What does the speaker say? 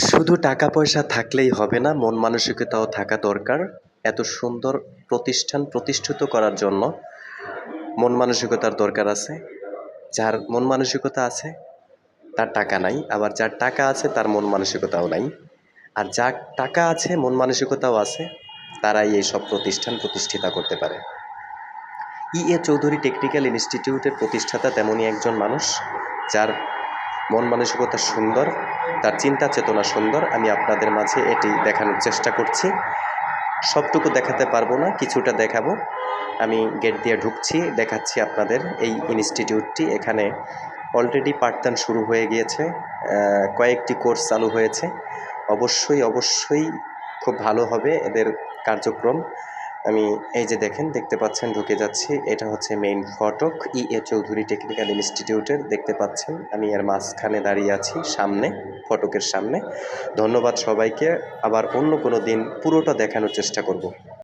শুধু টাকা পয়সা থাকলেই হবে না, মন মানসিকতাও থাকা দরকার। এত সুন্দর প্রতিষ্ঠান প্রতিষ্ঠিত করার জন্য মন মানসিকতার দরকার আছে। যার মন মানসিকতা আছে তার টাকা নাই, আবার যার টাকা আছে তার মন মানসিকতাও নাই। আর যার টাকা আছে মন মানসিকতাও আছে, তারাই এইসব প্রতিষ্ঠান প্রতিষ্ঠিতা করতে পারে। চৌধুরী টেকনিক্যাল ইনস্টিটিউটের প্রতিষ্ঠাতা তেমনই একজন মানুষ, যার মন মানসিকতা সুন্দর, তার চিন্তা চেতনা সুন্দর। আমি আপনাদের মাঝে এটি দেখানোর চেষ্টা করছি। সবটুকু দেখাতে পারবো না, কিছুটা দেখাবো। আমি গেট দিয়ে ঢুকছি, দেখাচ্ছি আপনাদের এই ইনস্টিটিউটটি। এখানে অলরেডি পাঠদান শুরু হয়ে গিয়েছে, কয়েকটি কোর্স চালু হয়েছে। অবশ্যই খুব ভালো হবে এদের কার্যক্রম। আমি এই যে দেখতে পাচ্ছেন, ঢুকে যাচ্ছি। এটা হচ্ছে মেইন ফটক চৌধুরী টেকনিক্যাল ইনস্টিটিউটের, দেখতে পাচ্ছেন। আমি এর মাঝখানে দাঁড়িয়ে আছি, ফটকের সামনে। ধন্যবাদ সবাইকে। আবার অন্য কোনো দিন পুরোটা দেখানোর চেষ্টা করব।